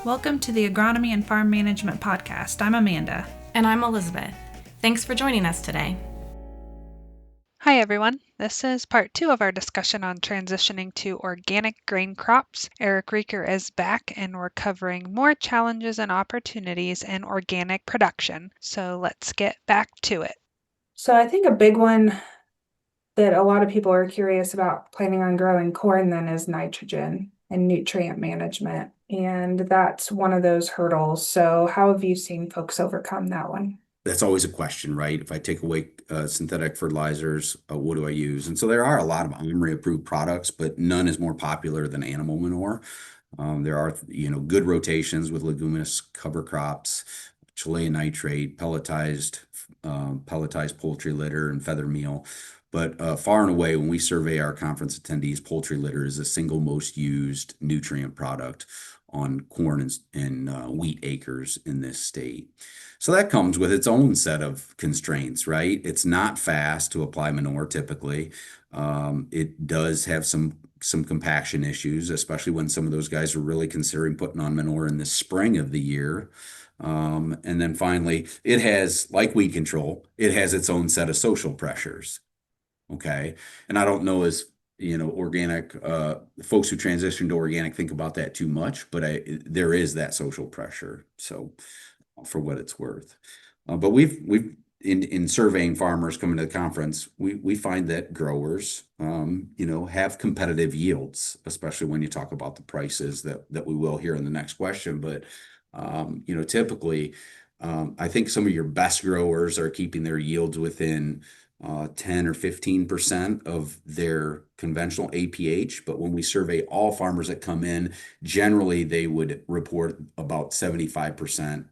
Welcome to the Agronomy and Farm Management Podcast. I'm Amanda. And I'm Elizabeth. Thanks for joining us today. Hi everyone, this is part 2 of our discussion on transitioning to organic grain crops. Eric Rieker is back and we're covering more challenges and opportunities in organic production. So let's get back to it. So I think a big one that a lot of people are curious about planning on growing corn then is nitrogen and nutrient management. And that's one of those hurdles. So how have you seen folks overcome that one? That's always a question, right? If I take away synthetic fertilizers, what do I use? And so there are a lot of OMRI approved products, but none is more popular than animal manure. There are, good rotations with leguminous cover crops, Chilean nitrate, pelletized poultry litter, and feather meal. But far and away, when we survey our conference attendees, poultry litter is the single most used nutrient product on corn and wheat acres in this state. So that comes with its own set of constraints, right? It's not fast to apply manure typically. It does have some compaction issues, especially when some of those guys are really considering putting on manure in the spring of the year. And then finally, it has, like weed control, it has its own set of social pressures. Okay. And I don't know as, organic, folks who transition to organic think about that too much, but there is that social pressure. So for what it's worth. But we've in surveying farmers coming to the conference, we find that growers, have competitive yields, especially when you talk about the prices that we will hear in the next question. But, typically, I think some of your best growers are keeping their yields within 10 or 15% of their conventional APH. But when we survey all farmers that come in, generally they would report about 75%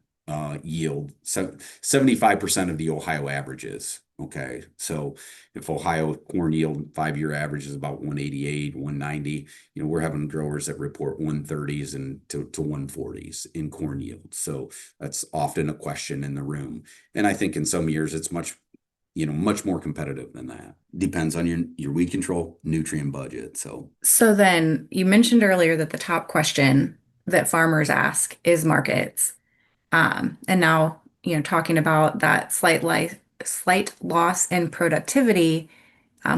yield, 75% of the Ohio averages. Okay. So if Ohio corn yield 5-year average is about 188, 190, we're having growers that report 130s and to 140s in corn yield. So that's often a question in the room. And I think in some years it's much more competitive than that. Depends on your weed control nutrient budget. So then you mentioned earlier that the top question that farmers ask is markets. And now, talking about that slight loss in productivity,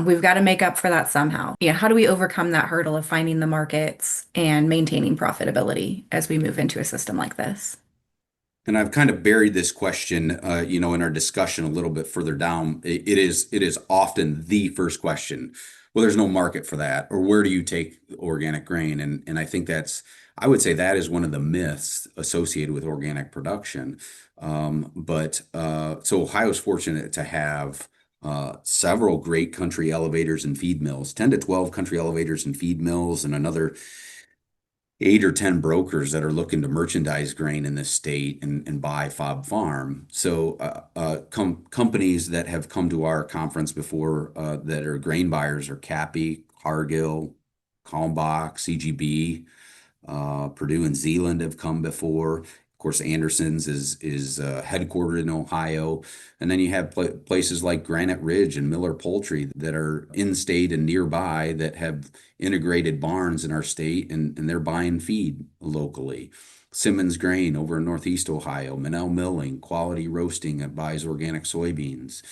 we've got to make up for that somehow. How do we overcome that hurdle of finding the markets and maintaining profitability as we move into a system like this? And I've kind of buried this question, in our discussion a little bit further down. It is often the first question. Well, there's no market for that, or where do you take organic grain? And I think I would say that is one of the myths associated with organic production. So Ohio's fortunate to have several great country elevators and feed mills, 10 to 12 country elevators and feed mills, and another 8 or 10 brokers that are looking to merchandise grain in this state and buy Fob Farm. So companies that have come to our conference before that are grain buyers are Cappy, Cargill, Kalmbach, CGB, Purdue and Zeeland have come before. Of course, Anderson's is headquartered in Ohio. And then you have places like Granite Ridge and Miller Poultry that are in state and nearby that have integrated barns in our state, and they're buying feed locally. Simmons Grain over in Northeast Ohio, Manel Milling, Quality Roasting that buys organic soybeans.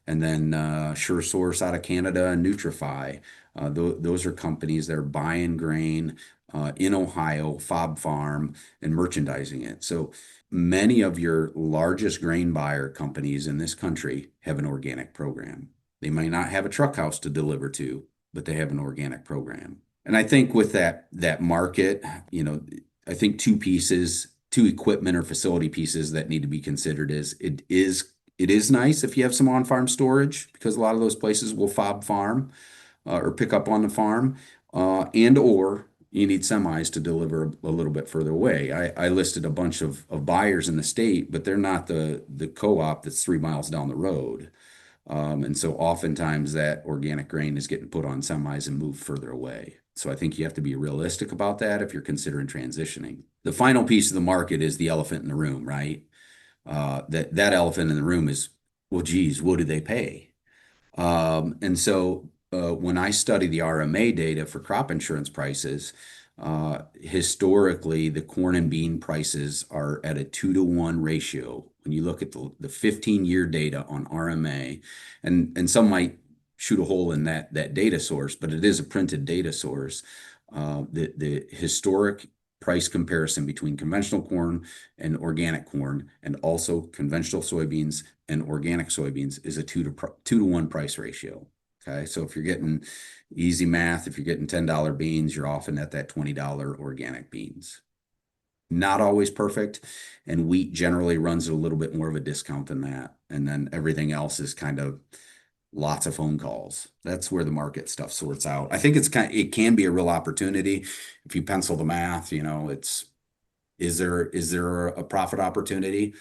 And then Sure Source out of Canada and Nutrify. Those are companies that are buying grain in Ohio, Fob Farm, and merchandising it. So many of your largest grain buyer companies in this country have an organic program. They might not have a truck house to deliver to, but they have an organic program. And I think with that market, I think two equipment or facility pieces that need to be considered is it is nice if you have some on-farm storage, because a lot of those places will Fob Farm or pick up on the farm, or you need semis to deliver a little bit further away. I listed a bunch of buyers in the state, but they're not the co-op that's 3 miles down the road. And so oftentimes that organic grain is getting put on semis and moved further away. So I think you have to be realistic about that if you're considering transitioning. The final piece of the market is the elephant in the room, right? That elephant in the room is, well, geez, what do they pay? And so when I study the RMA data for crop insurance prices, Historically, the corn and bean prices are at a 2-to-1 ratio. When you look at the 15-year data on RMA, and some might shoot a hole in that data source, but it is a printed data source. The historic price comparison between conventional corn and organic corn, and also conventional soybeans and organic soybeans, is a 2-to-1 price ratio. Okay, so if you're getting easy math, if you're getting $10 beans, you're often at that $20 organic beans. Not always perfect, and wheat generally runs at a little bit more of a discount than that. And then everything else is kind of lots of phone calls. That's where the market stuff sorts out. I think it can be a real opportunity if you pencil the math. Is there a profit opportunity?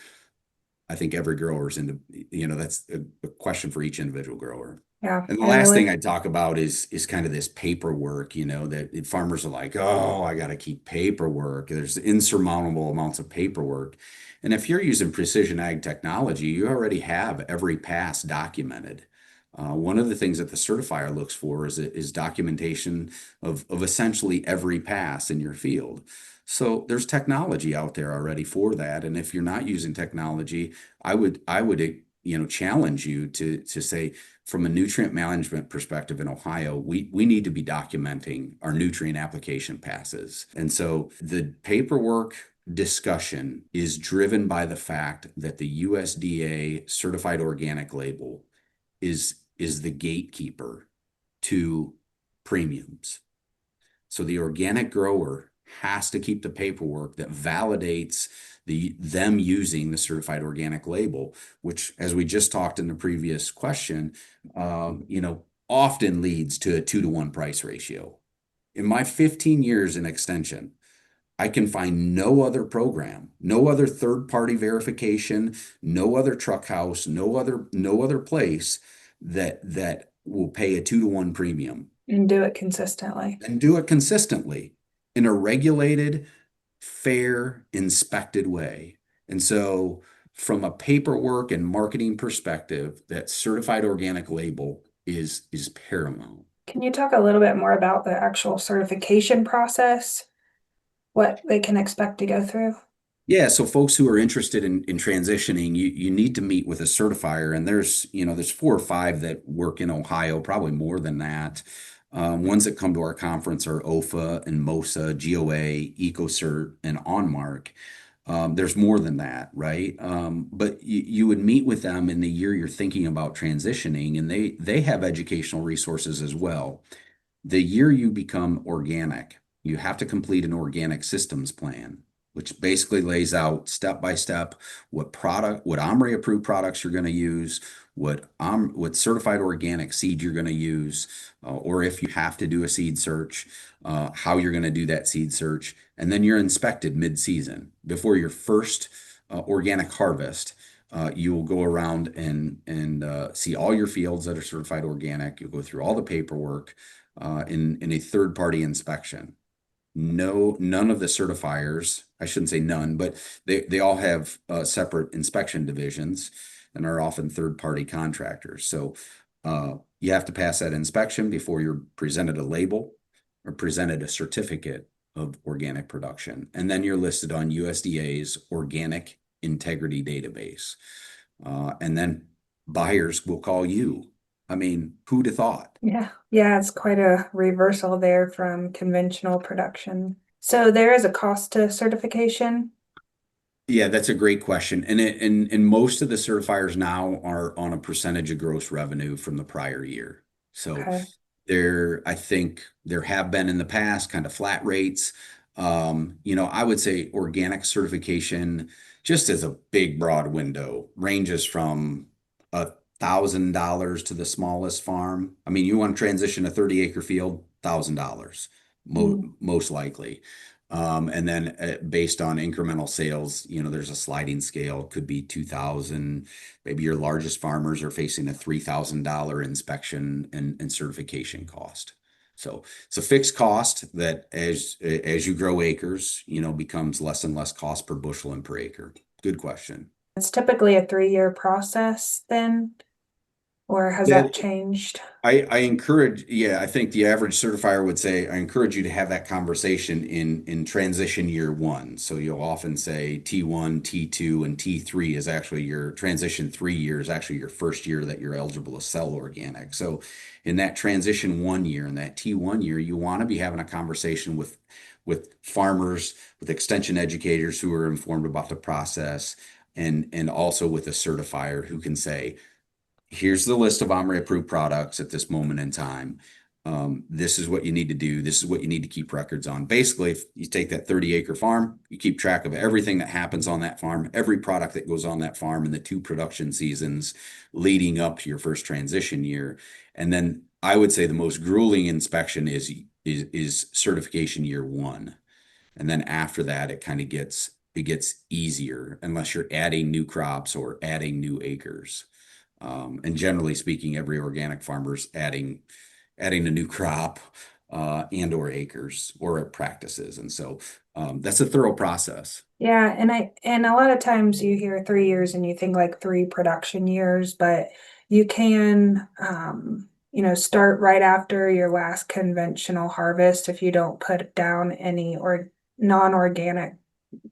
I think every grower is that's a question for each individual grower. Yeah. And the last thing I'd talk about is kind of this paperwork, that farmers are like, oh, I got to keep paperwork. There's insurmountable amounts of paperwork. And if you're using precision ag technology, you already have every pass documented. One of the things that the certifier looks for is documentation of essentially every pass in your field. So there's technology out there already for that. And if you're not using technology, I would challenge you to say, from a nutrient management perspective in Ohio, we need to be documenting our nutrient application passes. And so the paperwork discussion is driven by the fact that the USDA certified organic label is the gatekeeper to premiums. So the organic grower has to keep the paperwork that validates them using the certified organic label, which, as we just talked in the previous question, often leads to a 2-to-1 price ratio. In my 15 years in extension, I can find no other program, no other third-party verification, no other truck house, no other place that will pay a 2-to-1 premium. And do it consistently. In a regulated, fair, inspected way. And so from a paperwork and marketing perspective, that certified organic label is paramount. Can you talk a little bit more about the actual certification process? What they can expect to go through? Yeah, so folks who are interested in transitioning, you need to meet with a certifier, and there's 4 or 5 that work in Ohio, probably more than that. Ones that come to our conference are OFA and MOSA, GOA, EcoCert, and OnMark. There's more than that, right? But you would meet with them in the year you're thinking about transitioning, and they have educational resources as well. The year you become organic, you have to complete an organic systems plan, which basically lays out step by step what OMRI approved products you're going to use, what certified organic seed you're going to use, or if you have to do a seed search, how you're going to do that seed search, and then you're inspected mid-season before your first organic harvest. You will go around and see all your fields that are certified organic. You'll go through all the paperwork in a third-party inspection. None of the certifiers, I shouldn't say none, but they all have separate inspection divisions and are often third-party contractors. So you have to pass that inspection before you're presented a label or presented a certificate of organic production. And then you're listed on USDA's Organic Integrity Database. And then buyers will call you. I mean, who'd have thought? Yeah, it's quite a reversal there from conventional production. So there is a cost to certification. Yeah, that's a great question. And most of the certifiers now are on a percentage of gross revenue from the prior year. So Okay. I think there have been in the past kind of flat rates. I would say organic certification, just as a big broad window, ranges from $1,000 to the smallest farm. I mean, you want to transition a 30-acre field, $1,000, most likely. And then based on incremental sales, there's a sliding scale. It could be 2,000. Maybe your largest farmers are facing a $3,000 inspection and certification cost. So it's a fixed cost that as you grow acres, becomes less and less cost per bushel and per acre. Good question. It's typically a 3-year process then. or has Yeah, that changed? I encourage, yeah, I think the average certifier would say, I encourage you to have that conversation in transition year one. So you'll often say T1, T2, and T3 is actually your transition 3 year is actually your first year that you're eligible to sell organic. So in that transition 1 year, in that T1 year, you want to be having a conversation with farmers, with extension educators who are informed about the process, and also with a certifier who can say, here's the list of OMRI approved products at this moment in time. This is what you need to do. This is what you need to keep records on. Basically, if you take that 30-acre farm, you keep track of everything that happens on that farm, every product that goes on that farm in the 2 production seasons leading up to your first transition year. And then I would say the most grueling inspection is certification year 1. And then after that, it gets easier unless you're adding new crops or adding new acres. And generally speaking, every organic farmer's adding a new crop and or acres or practices. And so that's a thorough process. Yeah, and a lot of times you hear 3 years and you think like 3 production years, but you can start right after your last conventional harvest if you don't put down any or non-organic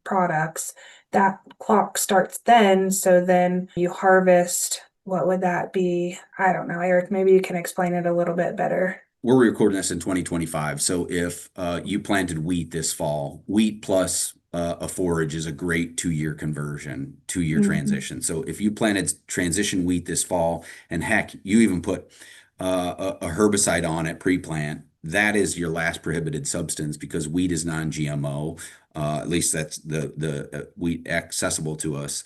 products. That clock starts then, so then you harvest. What would that be? I don't know, Eric, maybe you can explain it a little bit better. We're recording this in 2025. So if you planted wheat this fall, wheat plus a forage is a great 2 year conversion, 2 year transition. So if you planted transition wheat this fall, and heck, you even put a herbicide on it pre-plant, that is your last prohibited substance because wheat is non-GMO. At least that's the wheat accessible to us.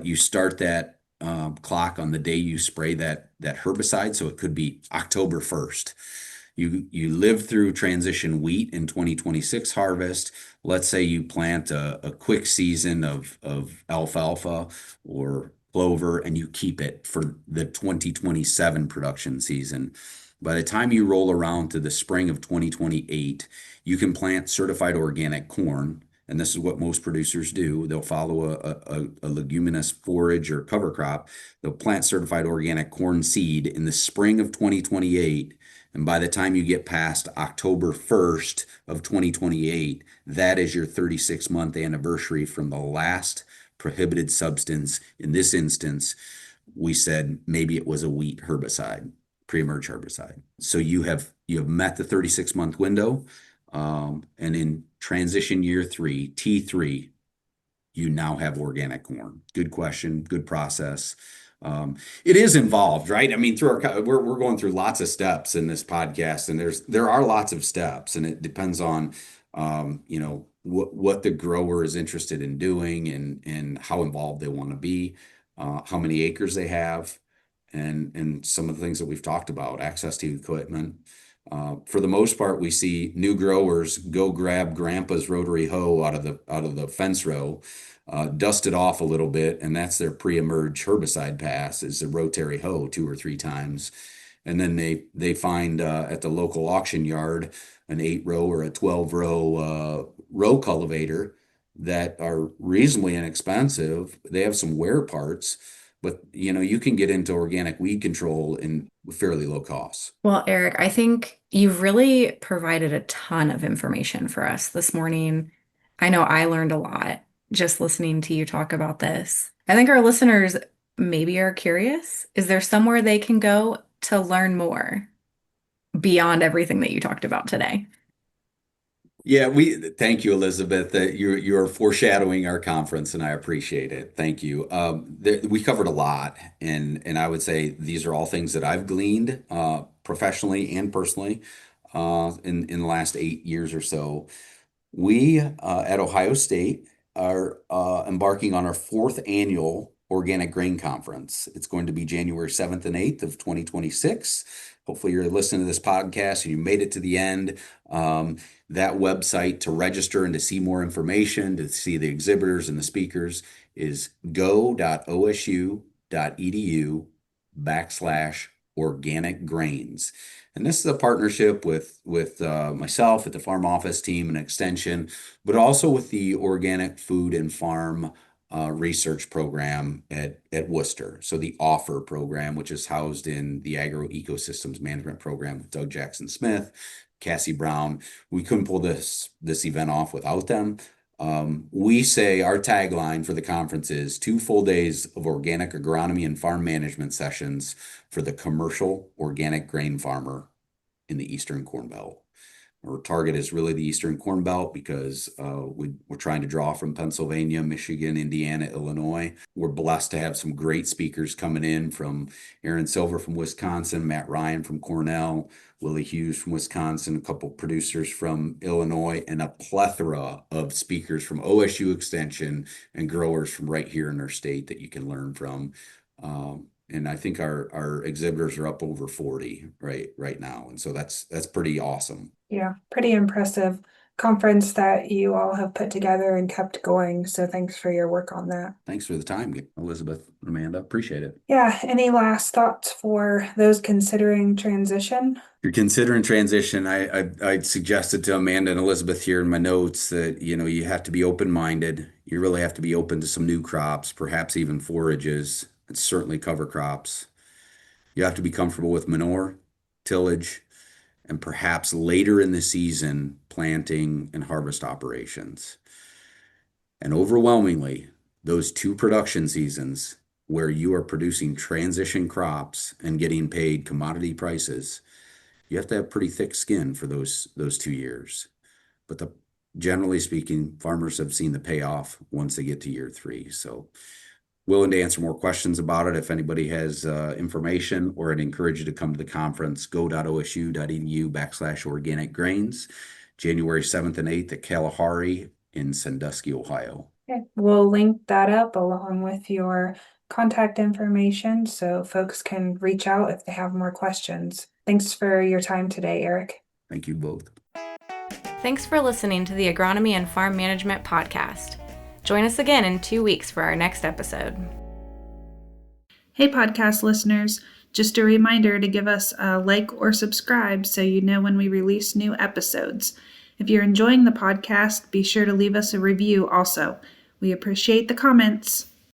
You start that clock on the day you spray that herbicide. So it could be October 1st. You live through transition wheat in 2026 harvest. Let's say you plant a quick season of alfalfa or clover and you keep it for the 2027 production season. By the time you roll around to the spring of 2028, you can plant certified organic corn. And this is what most producers do. They'll follow a leguminous forage or cover crop. They'll plant certified organic corn seed in the spring of 2028. And by the time you get past October 1st of 2028, that is your 36-month anniversary from the last prohibited substance. In this instance, we said maybe it was a wheat herbicide, pre-emerge herbicide. So you have met the 36-month window. And in transition year 3, T3, you now have organic corn. Good question, good process. It is involved, right? I mean, we're going through lots of steps in this podcast, and there are lots of steps, and it depends on what the grower is interested in doing and how involved they want to be, how many acres they have, and some of the things that we've talked about, access to equipment. For the most part, we see new growers go grab grandpa's rotary hoe out of the fence row, dust it off a little bit, and that's their pre-emerge herbicide pass is a rotary hoe 2 or 3 times. And then they find at the local auction yard an 8-row or a 12-row row cultivator that are reasonably inexpensive. They have some wear parts, but you can get into organic weed control in fairly low costs. Well, Eric, I think you've really provided a ton of information for us this morning. I know I learned a lot just listening to you talk about this. I think our listeners maybe are curious. Is there somewhere they can go to learn more beyond everything that you talked about today? Yeah, thank you, Elizabeth. That you're foreshadowing our conference, and I appreciate it. Thank you. We covered a lot, and I would say these are all things that I've gleaned professionally and personally in the last 8 years or so. We at Ohio State are embarking on our 4th annual Organic Grain Conference. It's going to be January 7th and 8th of 2026. Hopefully you're listening to this podcast and you made it to the end. That website to register and to see more information, to see the exhibitors and the speakers is go.osu.edu/organic grains. And this is a partnership with myself at the farm office team and extension, but also with the Organic Food and Farm research program at Worcester. So the OFFER program, which is housed in the Agro Ecosystems Management Program with Doug Jackson Smith, Cassie Brown. We couldn't pull this event off without them. We say our tagline for the conference is 2 full days of organic agronomy and farm management sessions for the commercial organic grain farmer in the Eastern Corn Belt. Our target is really the Eastern Corn Belt because we're trying to draw from Pennsylvania, Michigan, Indiana, Illinois. We're blessed to have some great speakers coming in from Aaron Silver from Wisconsin, Matt Ryan from Cornell, Willie Hughes from Wisconsin, a couple producers from Illinois, and a plethora of speakers from OSU Extension and growers from right here in our state that you can learn from. And I think our exhibitors are up over 40 right now. And so that's pretty awesome. Yeah, pretty impressive conference that you all have put together and kept going. So thanks for your work on that. Thanks for the time, Elizabeth, Amanda. Appreciate it. Yeah, any last thoughts for those considering transition? If you're considering transition, I suggested to Amanda and Elizabeth here in my notes that, you have to be open-minded. You really have to be open to some new crops, perhaps even forages, and certainly cover crops. You have to be comfortable with manure, tillage, and perhaps later in the season, planting and harvest operations. And overwhelmingly, those 2 production seasons where you are producing transition crops and getting paid commodity prices, you have to have pretty thick skin for those 2 years. But generally speaking, farmers have seen the payoff once they get to year 3. So willing to answer more questions about it. If anybody has information, or I'd encourage you to come to the conference, go.osu.edu/organic grains, January 7th and 8th at Kalahari in Sandusky, Ohio. Okay, we'll link that up along with your contact information so folks can reach out if they have more questions. Thanks for your time today, Eric. Thank you both. Thanks for listening to the Agronomy and Farm Management Podcast. Join us again in 2 weeks for our next episode. Hey, podcast listeners. Just a reminder to give us a like or subscribe so you know when we release new episodes. If you're enjoying the podcast, be sure to leave us a review also. We appreciate the comments.